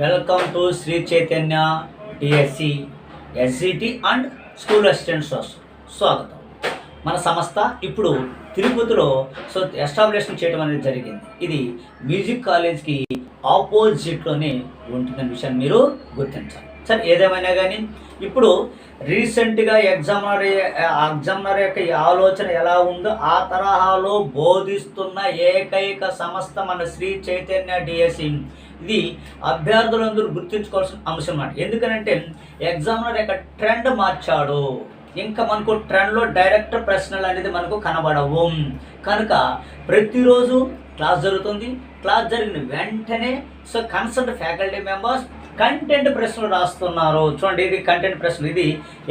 Welcome to Sri Chaitanya DSC SGT and school assistants స్వాగతం. మన సంస్థ ఇప్పుడు తిరుపతిలో ఎస్టాబ్లిష్మెంట్ చేయడం అనేది జరిగింది. ఇది మ్యూజిక్ కాలేజ్కి ఆపోజిట్లోనే ఉంటుందనే విషయాన్ని మీరు గుర్తించాలి. సరే, ఏదేమైనా కానీ ఇప్పుడు రీసెంట్గా ఎగ్జామినర్ యొక్క ఆలోచన ఎలా ఉందో ఆ తరహాలో బోధిస్తున్న ఏకైక సంస్థ మన శ్రీ చైతన్య డిఎస్సి. ఇది అభ్యర్థులందరూ గుర్తుంచుకోవాల్సిన అంశం అన్నమాట. ఎందుకనంటే ఎగ్జామినర్ యొక్క ట్రెండ్ మార్చాడు. ఇంకా మనకు ట్రెండ్లో డైరెక్ట్ ప్రశ్నలు అనేది మనకు కనబడవు. కనుక ప్రతిరోజు క్లాస్ జరుగుతుంది. క్లాస్ జరిగిన వెంటనే కన్సల్ట్ ఫ్యాకల్టీ మెంబర్స్ కంటెంట్ ప్రశ్నలు రాస్తున్నారు. చూడండి, ఇది కంటెంట్ ప్రశ్నలు. ఇది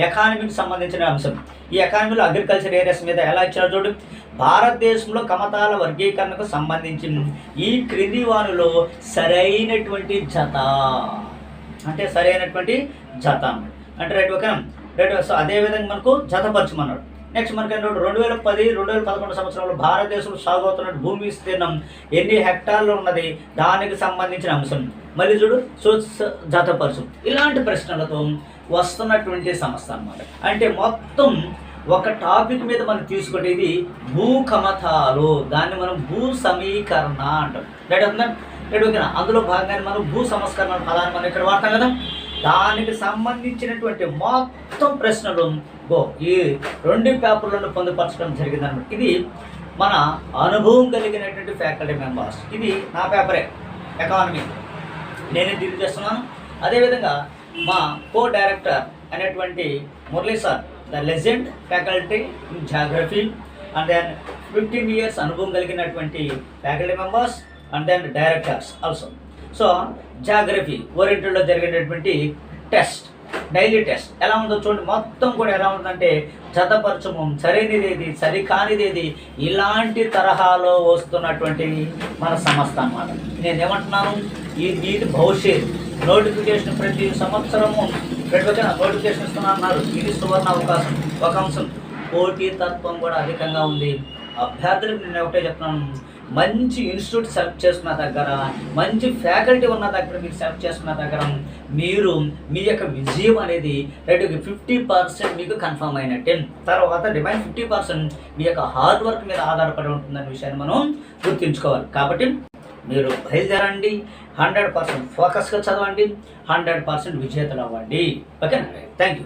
ఎకానమీకి సంబంధించిన అంశం. ఈ ఎకానమీలో అగ్రికల్చర్ ఏరియాస్ మీద ఎలా ఇచ్చారో చూడు. భారతదేశంలో కమతాల వర్గీకరణకు సంబంధించి ఈ క్రింది వానిలో సరైనటువంటి జత అంటే రైట్. ఓకేనా, రైట్. సో అదేవిధంగా మనకు జతపరచమన్నాడు. నెక్స్ట్ మనకి 2010-2011 సంవత్సరంలో భారతదేశంలో సాగు అవుతున్న భూమి విస్తీర్ణం ఎన్ని హెక్టార్లు ఉన్నది, దానికి సంబంధించిన అంశం. మళ్ళీ చూడు, జతపరచు. ఇలాంటి ప్రశ్నలతో వస్తున్నటువంటి సంస్థ అన్నమాట. అంటే మొత్తం ఒక టాపిక్ మీద మనం తీసుకుంటే ఇది భూ కమతాలు, దాన్ని మనం భూ సమీకరణ అంటాం. రైట్ అవుతుందా? రైట్. ఓకేనా, అందులో భాగంగానే మనం భూ సంస్కరణ పదాన్ని మనం ఇక్కడ వాడతాం కదా. దానికి సంబంధించినటువంటి మొత్తం ప్రశ్నలు ఈ 2 పేపర్లను పొందుపరచడం జరిగిందన్నమాట. ఇది మన అనుభవం కలిగినటువంటి ఫ్యాకల్టీ మెంబర్స్. ఇది నా పేపరే, ఎకానమీ, నేనే డీల్ చేస్తున్నాను. అదేవిధంగా మా కో డైరెక్టర్ అనేటువంటి Murali sir, the legend faculty in geography, and then 15 years అనుభవం కలిగినటువంటి faculty members and then directors also. So geography ఓరియంటెడ్లో జరిగేటటువంటి టెస్ట్, డైలీ టెస్ట్ ఎలా ఉందో చూడండి. మొత్తం కూడా ఎలా ఉంటుందంటే జతపరచము, సరైనది ఏది, సరికానిదేది, ఇలాంటి తరహాలో వస్తున్నటువంటి మన సంస్థ అన్నమాట. నేనేమంటున్నాను, ఈ నీటి భవిష్యత్ నోటిఫికేషన్ ప్రతి సంవత్సరము నోటిఫికేషన్ ఇస్తున్నారు. ఇది సువర్ణ అవకాశం. ఒక అంశం, పోటీతత్వం కూడా అధికంగా ఉంది. అభ్యర్థులకు నేను ఒకటే చెప్తున్నాను, మంచి ఇన్స్టిట్యూట్ సెలెక్ట్ చేసుకున్న దగ్గర, మంచి ఫ్యాకల్టీ ఉన్న దగ్గర మీరు సెలెక్ట్ చేసుకున్న దగ్గర మీరు మీ యొక్క విజయం అనేది 50% మీకు కన్ఫర్మ్ అయినట్టే. తర్వాత రిమైన్ 50% మీ యొక్క హార్డ్ వర్క్ మీద ఆధారపడి ఉంటుందనే విషయాన్ని మనం గుర్తుంచుకోవాలి. కాబట్టి మీరు బయలుదేరండి, 100% ఫోకస్గా చదవండి, 100% విజేతలు అవ్వండి. ఓకేనా? Thank you.